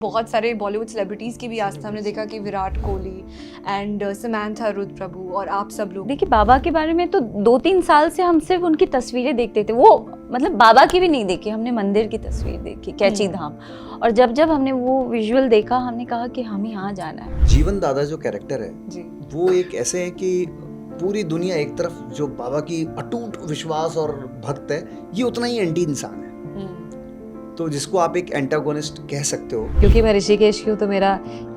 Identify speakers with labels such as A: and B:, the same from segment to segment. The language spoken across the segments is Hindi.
A: बहुत सारे बॉलीवुड सेलिब्रिटीज़ की भी आस्था हमने देखा कि विराट कोहली एंड समंथा रुद्रप्रभु और आप सब लोग।
B: देखिए बाबा के बारे में तो 2-3 साल से हम सिर्फ उनकी तस्वीरें देखते थे, वो मतलब बाबा की भी नहीं देखी हमने, मंदिर की तस्वीर देखी कैची धाम, और जब जब हमने वो विजुअल देखा हमने कहा कि हमें यहाँ जाना है।
C: जीवन दादा जो कैरेक्टर है
A: जी
C: वो एक ऐसे है कि पूरी दुनिया एक तरफ जो बाबा की अटूट विश्वास और भक्त है, ये उतना ही एंटी इंसान है, तो जिसको आप एक एंटागोनिस्ट कह सकते हो।
D: क्योंकि मैं ऋषिकेश की हूँ तो मेरा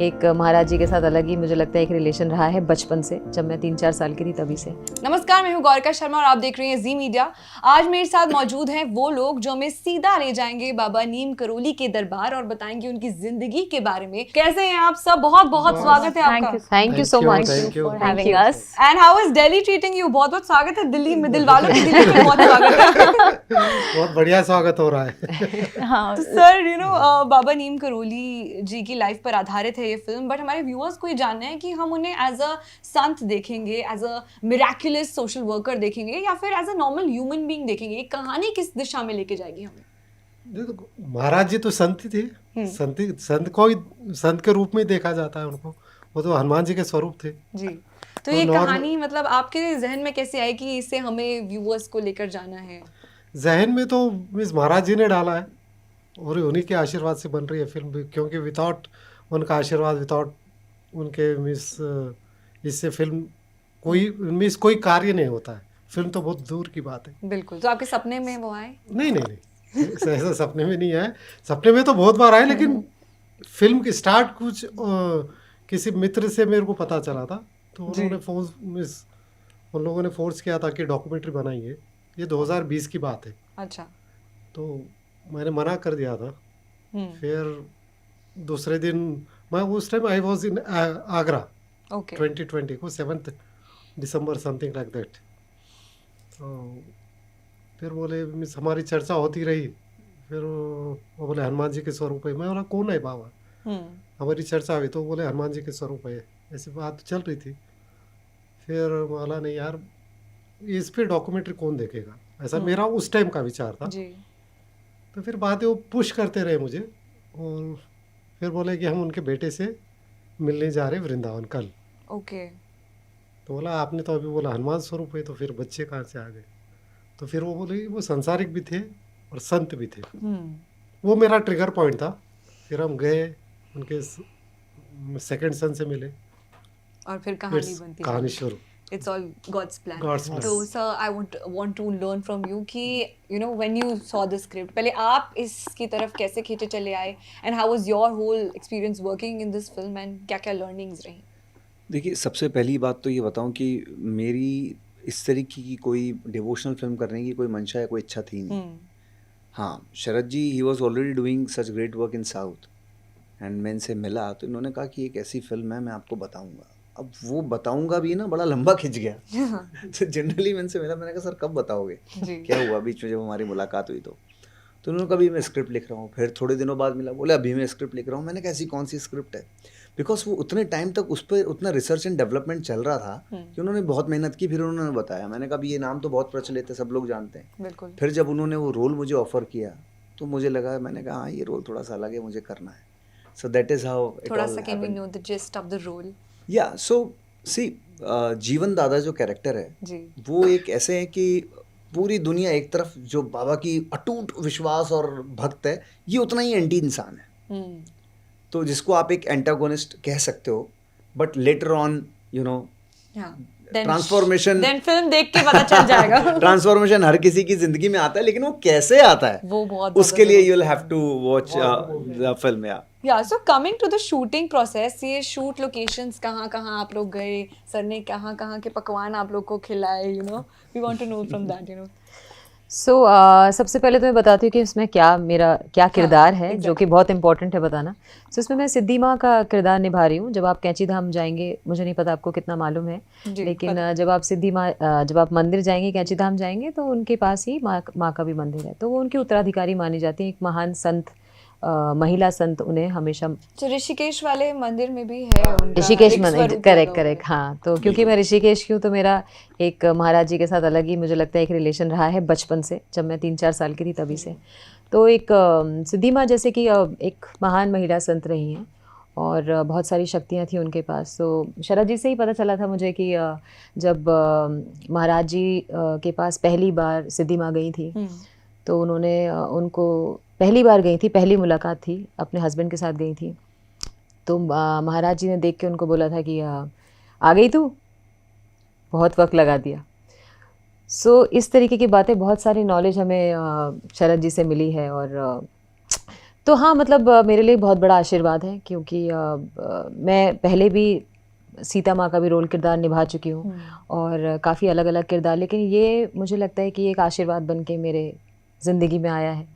D: एक महाराज जी के साथ अलग ही मुझे लगता है एक रिलेशन रहा है बचपन से, जब मैं 3-4 साल की थी तभी से।
A: नमस्कार, मैं हूँ गौरिका शर्मा और आप देख रहे हैं जी मीडिया। आज मेरे साथ मौजूद हैं वो लोग जो हमें सीधा ले जाएंगे बाबा नीम करोली के दरबार और बताएंगे उनकी जिंदगी के बारे में। कैसे हैं आप सब? बहुत बहुत स्वागत है आपका।
D: Thank you so much
B: for having us.
A: And how is Delhi treating you? बहुत बहुत स्वागत है दिल्ली में, दिल वालों की दिल्ली में बहुत स्वागत है।
E: बहुत बढ़िया स्वागत हो रहा है।
B: हाँ
A: तो सर यू नो बाबा नीम करोली जी की लाइफ पर आधारित है ये फिल्म, बट हमारे व्यूअर्स को ये जानना है कि हम उन्हें एज अ संत देखेंगे, as a miraculous social worker देखेंगे, या फिर as a normal human being देखेंगे? ये कहानी किस दिशा में लेके जाएगी हमें?
E: देखो, महाराज जी तो संत ही थे, संत को ही संत के रूप में देखा जाता है उनको, वो तो हनुमान जी के स्वरूप थे
A: जी। तो ये कहानी मतलब आपके जहन में कैसे आई कि इसे हमें व्यूअर्स को लेकर जाना है?
E: जहन में तो मिस महाराज जी ने डाला है और उन्हीं के आशीर्वाद से बन रही है फिल्म भी, क्योंकि विदाउट उनका आशीर्वाद, विदाउट उनके मिस इससे फिल्म कोई कार्य नहीं होता है। फिल्म तो बहुत दूर की बात है।
A: बिल्कुल। तो आपके सपने में वो आए?
E: नहीं ऐसा सपने में नहीं है, सपने में तो बहुत बार आए, लेकिन फिल्म की स्टार्ट कुछ किसी मित्र से मेरे को पता चला था, तो उन्होंने उन लोगों ने फोर्स किया था कि डॉक्यूमेंट्री बनाएंगे। ये 2020 की बात है।
A: अच्छा।
E: तो मैंने मना कर दिया था। फिर दूसरे दिन मैं उस time I was in Agra,
A: okay
E: 2020 को 7 दिसंबर समथिंग लाइक दैट। तो फिर बोले मिस हमारी चर्चा होती रही, फिर वो बोले हनुमान जी के स्वरूप है। मैं बोला कौन है बाबा? हमारी चर्चा हुई तो बोले हनुमान जी के स्वरूप है, ऐसी बात चल रही थी। फिर बोला नहीं यार, इस पे डॉक्यूमेंट्री कौन देखेगा, ऐसा मेरा उस टाइम का विचार था
A: जी।
E: तो फिर बातें वो पुश करते रहे मुझे, और फिर बोले कि हम उनके बेटे से मिलने जा रहे वृंदावन कल।
A: ओके।
E: तो बोला आपने तो अभी बोला हनुमान स्वरूप है, तो फिर बच्चे कहाँ से आ गए? तो फिर वो बोले वो संसारिक भी थे और संत भी थे। वो मेरा ट्रिगर पॉइंट था। फिर हम गए, उनके सेकंड सन से मिले
A: और फिर कहानी बनती
E: कहानी शुरू।
A: It's all God's plan.
E: God's plan.
A: So sir, I want to learn from you कि you know when you saw the script, पहले आप इसकी तरफ कैसे खींचे चले आए, and how was your whole experience working in this film, and क्या-क्या learnings रही?
C: देखिए, सबसे पहली बात तो ये बताऊं कि मेरी इस तरीके की कोई डिवोशनल फिल्म करने की कोई मंशा या कोई इच्छा थी नहीं। हाँ, Sharad ji he was already doing such great work in south, and मैं इनसे मिला तो इन्होंने कहा कि एक ऐसी फिल्म है, मैं आपको बताऊंगा। अब वो बताऊंगा भी ना, बड़ा लंबा खिंच गया। तो जनरली मैं इनसे मिला, मैंने कहा सर कब बताओगे? क्या हुआ बीच में जब हमारी मुलाकात हुई? तो उन्होंने कहा अभी मैं स्क्रिप्ट लिख रहा हूँ। फिर थोड़े दिनों बाद मिला, बोले अभी मैं स्क्रिप्ट लिख रहा हूँ। मैंने कहा ऐसी कौन सी स्क्रिप्ट है? बिकॉज वो उतने टाइम तक उस पर उतना रिसर्च एंड डेवलपमेंट चल रहा था कि उन्होंने बहुत मेहनत की। फिर उन्होंने बताया, मैंने कहा ये नाम तो बहुत प्रचलित है, सब लोग जानते हैं।
A: बिल्कुल।
C: फिर जब उन्होंने वो रोल मुझे ऑफर किया तो मुझे लगा, मैंने कहा हाँ ये रोल थोड़ा सा अलग है, मुझे करना है। सो दैट इज हाउ
A: थोड़ा सा can we know the gist of the role?
C: या सो सी जीवन दादा जो कैरेक्टर है
A: जी,
C: वो एक ऐसे है कि पूरी दुनिया एक तरफ जो बाबा की अटूट विश्वास और भक्त है, ये उतना ही एंटी इंसान है, तो जिसको आप एक एंटागोनिस्ट कह सकते हो। But later on you know transformation,
A: then film देख के पता चल जाएगा।
C: ट्रांसफॉर्मेशन हर किसी की जिंदगी में आता है, लेकिन वो कैसे आता है
A: वो बहुत
C: उसके लिए you will have to watch the film.
A: Yeah so coming to the shooting process, ये शूट लोकेशंस कहाँ आप लोग गए? सर ने कहाँ के पकवान आप लोग को खिलाए? You know we want to know from that, you know.
D: So सबसे पहले तो मैं बताती हूँ कि इसमें मेरा क्या किरदार है, जो कि बहुत इंपॉर्टेंट है बताना। सो इसमें मैं सिद्धि माँ का किरदार निभा रही हूँ। जब आप कैची धाम जाएंगे, मुझे नहीं पता आपको कितना मालूम है, लेकिन जब आप मंदिर जाएंगे, कैची धाम जाएंगे, तो उनके पास ही माँ का भी मंदिर है, तो वो उनकी उत्तराधिकारी मानी जाती है। एक महान संत महिला संत उन्हें हमेशा
A: जो ऋषिकेश वाले मंदिर में भी है उनका
D: ऋषिकेश
A: एक
D: में,
A: स्वरूप
D: करेक्ट
A: लगा हुआ
D: करेक्ट, हाँ। तो क्योंकि मैं ऋषिकेश की हूँ तो मेरा एक महाराज जी के साथ अलग ही मुझे लगता है एक रिलेशन रहा है बचपन से, जब मैं 3-4 साल की थी तभी से। तो एक सिद्धि माँ जैसे कि एक महान महिला संत रही हैं और बहुत सारी शक्तियाँ थी उनके पास। तो शरद जी से ही पता चला था मुझे कि जब महाराज जी के पास पहली बार सिद्धि माँ गई थी तो उन्होंने उनको पहली बार गई थी, पहली मुलाकात थी, अपने हस्बैंड के साथ गई थी। तो महाराज जी ने देख के उनको बोला था कि आ गई तू, बहुत वक्त लगा दिया। सो इस तरीके की बातें, बहुत सारी नॉलेज हमें शरद जी से मिली है। और तो हाँ, मतलब मेरे लिए बहुत बड़ा आशीर्वाद है क्योंकि मैं पहले भी सीता माँ का भी रोल किरदार निभा चुकी हूँ और काफ़ी अलग अलग किरदार, लेकिन ये मुझे लगता है कि एक आशीर्वाद बन के मेरे ज़िंदगी में आया है।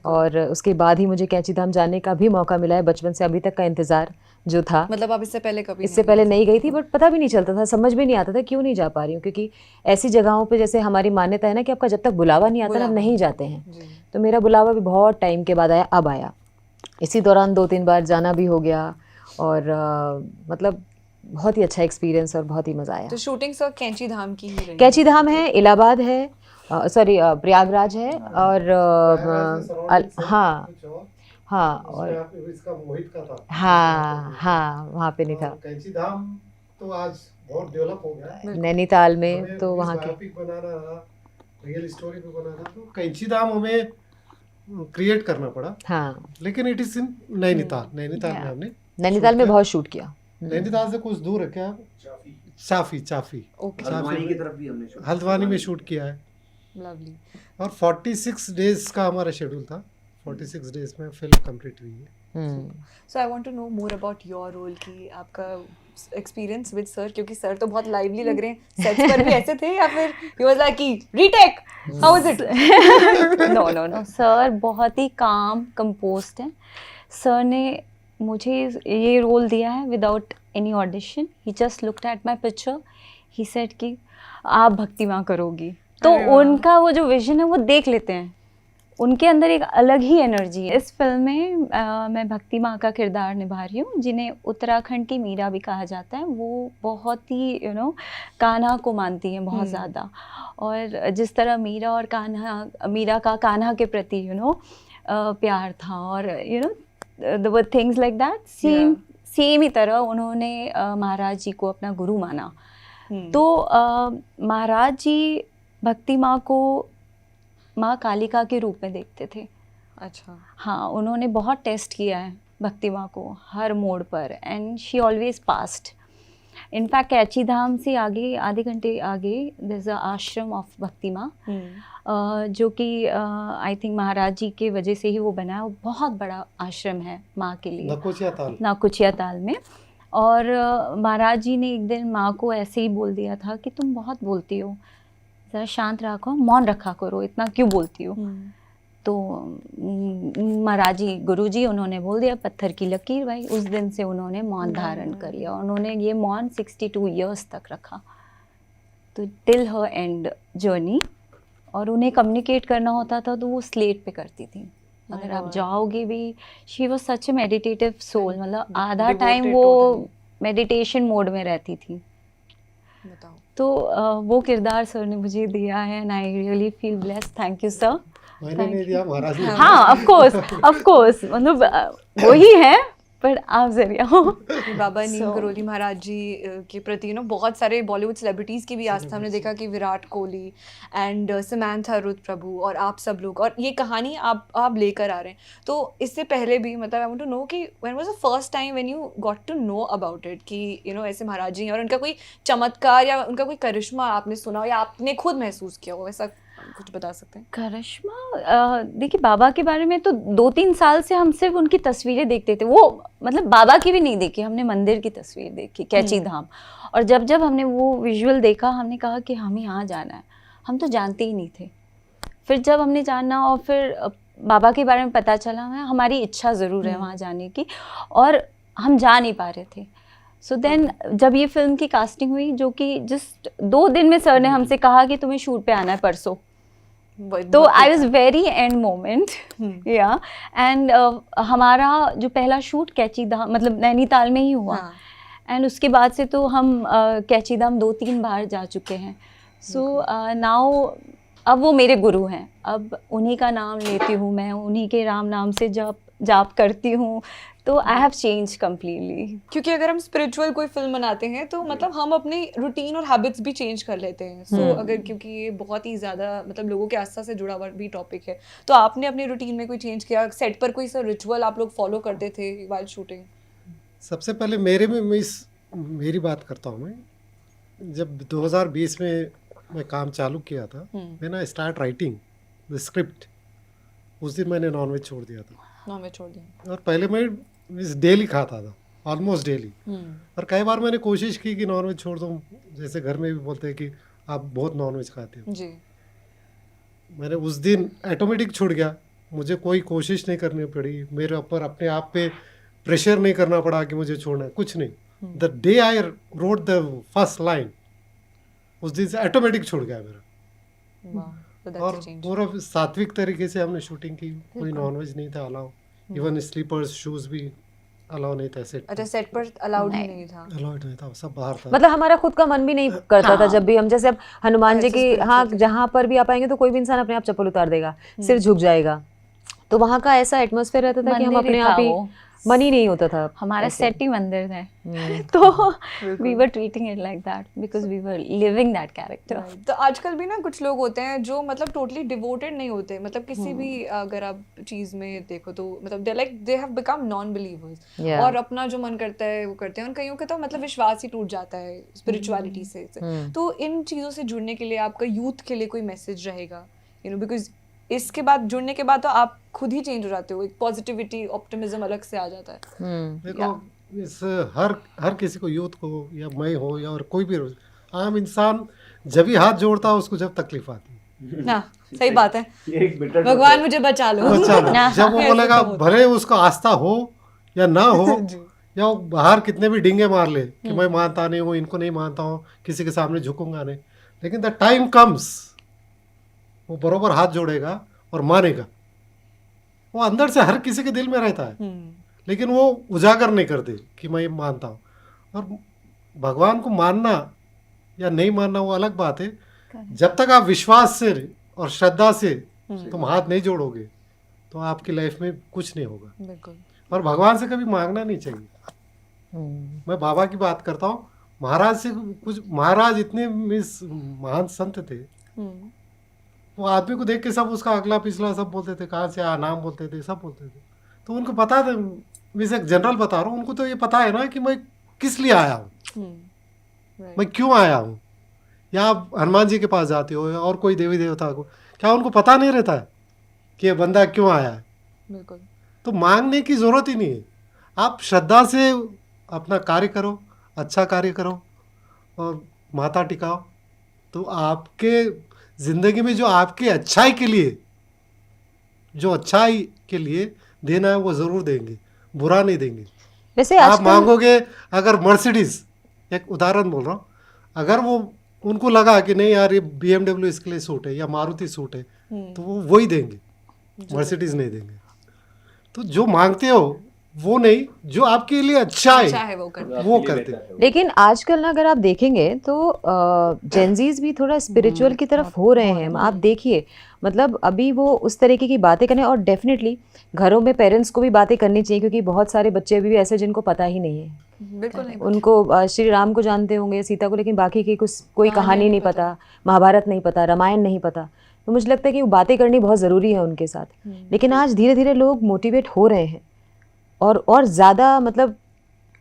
D: और उसके बाद ही मुझे कैंची धाम जाने का भी मौका मिला है। बचपन से अभी तक का इंतज़ार जो था,
A: मतलब आप इससे पहले कभी
D: इससे पहले नहीं गई थी, बट पता भी नहीं चलता था, समझ भी नहीं आता था क्यों नहीं जा पा रही हूँ। क्योंकि ऐसी जगहों पे जैसे हमारी मान्यता है ना कि आपका जब तक बुलावा नहीं आता ना, आप नहीं जाते हैं। तो मेरा बुलावा भी बहुत टाइम के बाद आया, अब आया। इसी दौरान 2-3 बार जाना भी हो गया और मतलब बहुत ही अच्छा एक्सपीरियंस और बहुत ही मज़ा आया।
A: तो शूटिंग सर कैंची धाम की ही रही?
D: कैंची धाम है, इलाहाबाद है, सॉरी प्रयागराज है और हाँ हाँ, और
E: इसका मोहित का था।
D: हाँ हाँ, वहाँ पे नहीं था।
E: कैंची धाम तो आज बहुत डेवलप हो गया है।
D: नैनीताल में तो वहाँ के
E: बायोपिक बनाना रहा, रियल स्टोरी भी बनाना, तो कैंची धाम हमें क्रिएट करना पड़ा।
D: हाँ,
E: लेकिन it is in Nainital. Nainital में हमने
D: नैनीताल में बहुत शूट किया।
E: नैनीताल से कुछ दूर है क्या, चाफी
C: हल्द्वानी की तरफ भी हमने शूट
E: हल्द्वानी में शूट किया है।
A: लवली।
E: और 46 डेज का हमारा शेड्यूल था। 46 डेज में फिल्म कंप्लीट हुई है।
A: So I want to know more about your role की आपका एक्सपीरियंस विद सर, क्योंकि सर तो बहुत लाइवली लग रहे हैं। सेट्स पर भी ऐसे थे या फिर ही वाज लाइक कि retake, how was it?
B: No no no, sir बहुत ही काम कंपोज्ड हैं। सर ने मुझे ये रोल दिया है without any audition. He just looked at my picture, he said कि आप भक्ति माँ करोगी। तो उनका वो जो विजन है वो देख लेते हैं, उनके अंदर एक अलग ही एनर्जी है। इस फिल्म में मैं भक्ति माँ का किरदार निभा रही हूँ, जिन्हें उत्तराखंड की मीरा भी कहा जाता है। वो बहुत ही कान्हा को मानती हैं बहुत ज़्यादा। और जिस तरह मीरा और मीरा का कान्हा के प्रति प्यार था और the were things like that, same ही तरह उन्होंने महाराज जी को अपना गुरु माना। तो महाराज जी भक्ति माँ को माँ कालिका के रूप में देखते थे।
A: अच्छा।
B: हाँ, उन्होंने बहुत टेस्ट किया है भक्ति माँ को हर मोड़ पर, and she always passed. In fact कैंची धाम से आगे, आधे घंटे आगे, देयर इज अ आश्रम ऑफ भक्ति माँ, जो कि आई थिंक महाराज जी के वजह से ही वो बना है। वो बहुत बड़ा आश्रम है माँ के लिए, नकुचिया ताल में। और महाराज जी ने एक दिन माँ को ऐसे ही बोल दिया था कि तुम बहुत बोलती हो, ज़रा शांत रखो, मौन रखा करो, इतना क्यों बोलती हो? तो महाराज जी, गुरु जी, उन्होंने बोल दिया पत्थर की लकीर भाई। उस दिन से उन्होंने मौन धारण कर लिया। उन्होंने ये मौन 62 इयर्स तक रखा, तो टिल हर एंड जर्नी। और उन्हें कम्युनिकेट करना होता था तो वो स्लेट पे करती थी। अगर आप जाओगे भी, she was such a meditative soul, मतलब आधा टाइम वो मेडिटेशन मोड में रहती थी।
A: बताओ।
B: तो वो किरदार सर ने मुझे दिया है and I really feel blessed. Thank you sir.
E: मैंने नहीं दिया, महाराज ने।
B: हाँ, ऑफ कोर्स मतलब वही है, पर आप जरिया हो।
A: बाबा नीम करोली महाराज जी के प्रति बहुत सारे बॉलीवुड सेलिब्रिटीज़ की भी आस्था हमने देखा कि विराट कोहली एंड समंथा रुथ प्रभु और आप सब लोग, और ये कहानी आप लेकर आ रहे हैं। तो इससे पहले भी मतलब आई वांट टू नो कि when was the first time when you got to know about it कि ऐसे महाराज जी हैं और उनका कोई चमत्कार या उनका कोई करिश्मा आपने सुना हो या आपने खुद महसूस किया हो, ऐसा कुछ बता सकते हैं?
B: करिश्मा, देखिए बाबा के बारे में तो 2-3 साल से हम सिर्फ उनकी तस्वीरें देखते थे। वो मतलब बाबा की भी नहीं देखी हमने, मंदिर की तस्वीर देखी कैंची धाम। और जब हमने वो विजुअल देखा, हमने कहा कि हमें यहाँ जाना है। हम तो जानते ही नहीं थे। फिर जब हमने जाना और फिर बाबा के बारे में पता चला, हमारी इच्छा ज़रूर है वहाँ जाने की, और हम जा नहीं पा रहे थे। सो देन जब ये फिल्म की कास्टिंग हुई, जो कि जस्ट 2 दिन में सर ने हमसे कहा कि तुम्हें शूट पे आना है परसों, तो I was very end moment या एंड हमारा जो पहला शूट कैची धाम मतलब नैनीताल में ही हुआ एंड उसके बाद से तो हम कैची धाम 2-3 बार जा चुके हैं सो नाउ अब वो मेरे गुरु हैं अब उन्हीं का नाम लेती हूँ मैं उन्हीं के राम नाम से जाप करती हूँ तो आई हैव चेंज कम्प्लीटली
A: क्योंकि अगर हम स्पिरिचुअल कोई फिल्म बनाते हैं तो मतलब हम अपनी रूटीन और हैबिट्स भी चेंज कर लेते हैं सो अगर क्योंकि ये बहुत ही ज़्यादा मतलब लोगों के आस्था से जुड़ा हुआ भी टॉपिक है तो आपने अपनी रूटीन में कोई चेंज किया सेट पर कोई सा रिचुअल आप लोग फॉलो करते थे व्हाइल शूटिंग?
E: सबसे पहले मेरी बात करता हूँ मैं जब 2020 में मैं काम चालू किया था मैंने स्टार्ट राइटिंग द स्क्रिप्ट उस दिन मैंने नॉनवेज छोड़ दिया था
A: नॉनवेज छोड़ दिया
E: और पहले मैं डेली खाता था ऑलमोस्ट डेली और कई बार मैंने कोशिश की कि नॉनवेज छोड़ दूँ जैसे घर में भी बोलते हैं कि आप बहुत नॉनवेज खाते हो
A: जी
E: मैंने उस दिन ऑटोमेटिक छूट गया मुझे कोई कोशिश नहीं करनी पड़ी मेरे ऊपर अपने आप पे प्रेशर नहीं करना पड़ा कि मुझे छोड़ना है कुछ नहीं the day I wrote the first line उस दिन से ऑटोमेटिक छूट गया मेरा
A: वाह so that's
E: और
A: a change.
E: पूरा सात्विक तरीके से हमने शूटिंग की कोई नॉनवेज नहीं था अलाउ इवन स्लीपर्स शूज भी अलाउ नहीं था सेट
A: अच्छा सेट पर अलाउड ही नहीं था
E: अलाउड नहीं था सब बाहर था
D: मतलब हमारा खुद का मन भी नहीं करता था जब भी हम जैसे अब हनुमान जी की हाँ जहाँ पर भी आप आएंगे तो कोई भी इंसान अपने आप चप्पल उतार देगा सिर झुक जाएगा तो वहाँ का ऐसा एटमॉस्फेयर रहता था कि हम अपने आप ही मन ही नहीं होता था
B: हमारा सेट ही मंदिर है तो we were treating it like that because we were living that character
A: तो आजकल भी ना कुछ लोग होते हैं जो मतलब टोटली डिवोटेड नहीं होते मतलब किसी भी अगर आप चीज में देखो तो मतलब they have become non believers और अपना जो मन करता है वो करते हैं और कईयों का तो मतलब विश्वास ही टूट जाता है स्पिरिचुअलिटी से तो इन चीजों से जुड़ने के लिए आपका यूथ के लिए कोई मैसेज रहेगा बिकॉज इसके बाद जुड़ने के बाद तो आप खुद ही चेंज हो जाते हो एक पॉजिटिविटी ऑप्टिमिज्म अलग से आ जाता है
E: देखो इस हर किसी को यूथ को या मैं हो या और कोई भी आम इंसान जब भी हाथ जोड़ता है उसको जब तकलीफ आती है
A: ना सही बात है भगवान मुझे बचा लो
E: जब वो बोलेगा भले उसको आस्था हो या ना हो या वो बाहर कितने भी डिंगे मार ले कि मैं मानता नहीं हूँ इनको नहीं मानता हूँ किसी के सामने झुकूंगा नहीं लेकिन द टाइम कम्स वो बरोबर हाथ जोड़ेगा और मानेगा वो अंदर से हर किसी के दिल में रहता है लेकिन वो उजागर नहीं करते कि मैं मानता हूँ और भगवान को मानना या नहीं मानना वो अलग बात है जब तक आप विश्वास से और श्रद्धा से तुम हाथ नहीं जोड़ोगे तो आपकी लाइफ में कुछ नहीं होगा
A: बिल्कुल
E: और भगवान से कभी मांगना नहीं चाहिए मैं बाबा की बात करता हूँ महाराज से कुछ महाराज इतने महान संत थे वो आदमी को देख के सब उसका अगला पिछला सब बोलते थे कहाँ से आया नाम बोलते थे सब बोलते थे तो उनको पता था मैं एक जनरल बता रहा हूँ उनको तो ये पता है ना कि मैं किस लिए आया हूँ मैं क्यों आया हूँ या आप हनुमान जी के पास जाते हो और कोई देवी देवता को क्या उनको पता नहीं रहता है कि ये बंदा क्यों आया है
A: बिल्कुल
E: तो मांगने की ज़रूरत ही नहीं है आप श्रद्धा से अपना कार्य करो अच्छा कार्य करो और माथा टिकाओ तो आपके ज़िंदगी में जो आपके अच्छाई के लिए जो अच्छाई के लिए देना है वो ज़रूर देंगे बुरा नहीं देंगे
D: वैसे
E: आप मांगोगे अगर मर्सिडीज एक उदाहरण बोल रहा हूँ अगर वो उनको लगा कि नहीं यार ये BMW इसके लिए सूट है या मारुति सूट है तो वो वही देंगे मर्सिडीज नहीं देंगे तो जो मांगते हो वो नहीं जो आपके लिए अच्छा है वो करते हैं
D: लेकिन आजकल ना अगर आप देखेंगे तो जेंजीज भी थोड़ा स्पिरिचुअल की तरफ हो रहे हैं आप देखिए मतलब अभी वो उस तरीके की बातें करें और डेफिनेटली घरों में पेरेंट्स को भी बातें करनी चाहिए क्योंकि बहुत सारे बच्चे अभी भी ऐसे जिनको पता ही नहीं है
A: बिल्कुल नहीं
D: उनको श्री राम को जानते होंगे सीता को लेकिन बाकी की कुछ कोई कहानी नहीं पता महाभारत नहीं पता रामायण नहीं पता तो मुझे लगता है कि वो बातें करनी बहुत ज़रूरी है उनके साथ लेकिन आज धीरे धीरे लोग मोटिवेट हो रहे हैं और ज़्यादा मतलब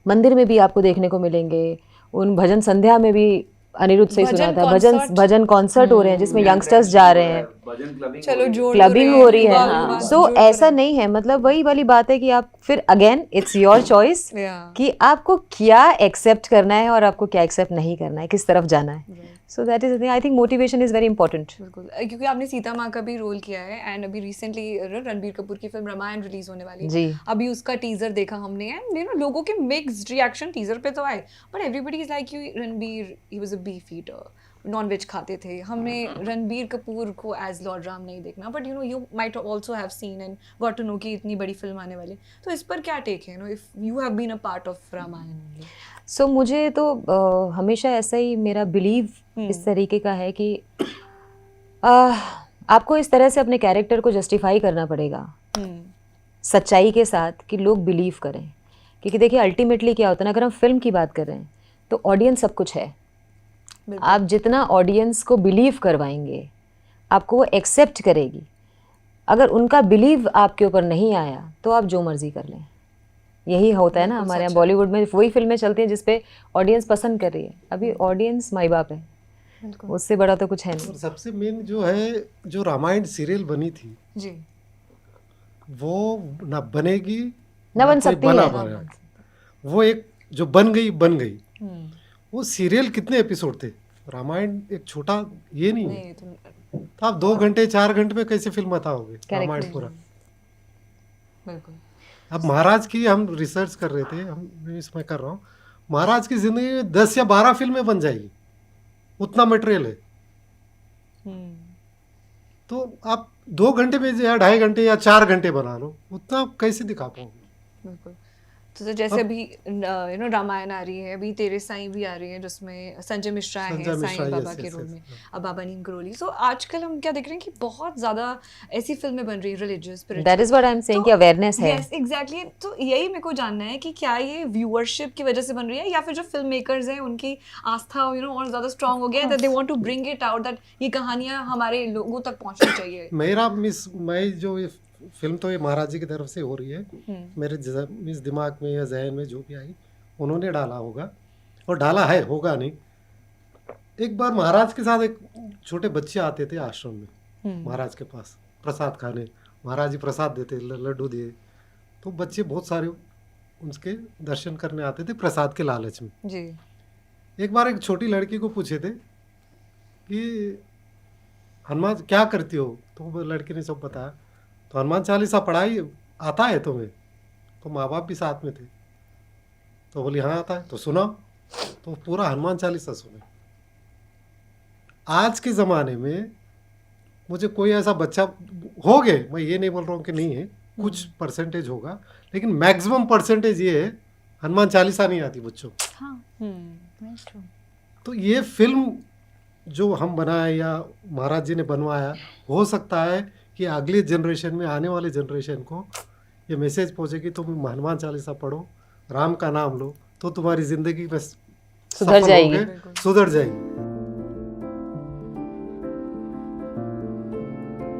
D: मंदिर में भी आपको देखने को मिलेंगे उन भजन संध्या में भी अनिरुद्ध से सुना था भजन कॉन्सर्ट हो रहे हैं जिसमें यंगस्टर्स जा रहे हैं
A: चलो जो
D: क्लबिंग हो रही है हाँ सो ऐसा नहीं है मतलब वही वाली बात है कि आप फिर अगेन इट्स योर चॉइस कि आपको क्या एक्सेप्ट करना है और आपको क्या एक्सेप्ट नहीं करना है किस तरफ जाना है so that is I think motivation is very important
A: बिल्कुल क्योंकि आपने सीता माँ का भी रोल किया है एंड अभी रिसेंटली रणबीर कपूर की फिल्म रामायण रिलीज होने वाली है
D: जी
A: अभी उसका टीजर देखा हमने एंड लोगों के मिक्स्ड रिएक्शन टीजर पे तो आए but everybody is like you Ranbir he was a beef eater non veg खाते थे, हमें रणबीर कपूर को एज लॉर्ड राम नहीं देखना, but you know you might also have seen and got to know कि इतनी बड़ी फिल्म आने वाली, तो इस पर क्या टेक है, you know if you have been a part of Ramayana only?
D: So मुझे तो हमेशा ऐसा ही मेरा बिलीव इस तरीके का है कि आपको इस तरह से अपने कैरेक्टर को जस्टिफाई करना पड़ेगा सच्चाई के साथ कि लोग बिलीव करें, क्योंकि देखिए अल्टीमेटली क्या होता है ना, अगर हम फिल्म की बात कर रहे हैं तो ऑडियंस सब कुछ है। आप जितना ऑडियंस को बिलीव करवाएंगे आपको वो एक्सेप्ट करेगी। अगर उनका बिलीव आपके ऊपर नहीं आया तो आप जो मर्जी कर लें। यही होता है ना हमारे यहाँ बॉलीवुड में, वही फिल्में चलती हैं जिसपे ऑडियंस पसंद कर रही है। अभी ऑडियंस माई बाप है, उससे बड़ा तो कुछ है नहीं।
E: और सबसे मेन जो है, जो रामायण सीरियल बनी थी
A: जी,
E: वो ना बनेगी
D: ना बन
E: कोई
D: सकती
E: बना
D: है।
E: बना। वो एक जो बन गई। वो सीरियल कितने एपिसोड थे? रामायण एक छोटा ये नहीं है।
A: नहीं तो
E: तो आप 2 घंटे 4 घंटे में कैसे फिल्म बताओगे रामायण पूरा?
A: बिल्कुल।
E: अब महाराज की हम रिसर्च कर रहे थे, हम इसमें कर रहा हूँ, महाराज की जिंदगी में 10 या 12 फिल्में बन जाएगी, उतना मटेरियल है। तो आप 2 घंटे में या 2.5 घंटे या 4 घंटे बना लो, उतना आप कैसे दिखा पाओगे?
A: बिल्कुल। तो जैसे अभी यू नो रामायण आ रही है, अभी तेरे साईं भी आ रही है जिसमें संजय मिश्रा हैं
E: संजय मिश्रा,
A: साईं बाबा
E: yes,
A: के
E: yes,
A: रोल
E: yes,
A: में,
E: हाँ।
A: अब बाबा नीम करोली। सो आजकल हम क्या देख रहे हैं कि बहुत ज्यादा ऐसी फिल्में बन रही है religious,
D: that is what I am saying कि अवेयरनेस है।
A: Yes exactly. तो यही मेरे को जानना है कि क्या ये व्यूअरशिप की वजह से बन रही है, या फिर जो फिल्म मेकर्स हैं उनकी आस्था यू नो और ज्यादा स्ट्रांग हो गया है, that they want to bring it out, that ये कहानियां हमारे लोगों तक पहुंचनी चाहिए।
E: मैं जो ये फिल्म तो ये महाराज जी की तरफ से हो रही है, मेरे मिस दिमाग में या जहन में जो भी आई उन्होंने डाला होगा, और डाला है, होगा नहीं। एक बार महाराज के साथ एक छोटे बच्चे आते थे आश्रम में महाराज के पास प्रसाद खाने, महाराज जी प्रसाद देते, लड्डू दिए, तो बच्चे बहुत सारे उनके दर्शन करने आते थे प्रसाद के लालच में।
A: जी।
E: एक बार एक छोटी लड़की को पूछे थे कि हनुमान क्या करती हो, तो वो लड़की ने सब बताया। तो हनुमान चालीसा पढ़ाई आता है तुम्हें? तो माँ बाप भी साथ में थे, तो बोली हाँ आता है। तो सुना, तो पूरा हनुमान चालीसा सुने। आज के ज़माने में मुझे कोई ऐसा बच्चा हो गए, मैं ये नहीं बोल रहा हूँ कि नहीं है, कुछ परसेंटेज होगा, लेकिन मैक्सिमम परसेंटेज ये है हनुमान चालीसा नहीं आती बच्चों को।
B: हाँ,
E: तो ये फिल्म जो हम बनाए या महाराज जी ने बनवाया, हो सकता है कि अगली जनरेशन में, आने वाले जनरेशन को ये मैसेज पहुँचे कि तुम हनुमान चालीसा पढ़ो, राम का नाम लो, तो तुम्हारी ज़िंदगी बस
D: सुधर
E: सफल
D: जाएगी।
E: होगे, सुधर जाएगी।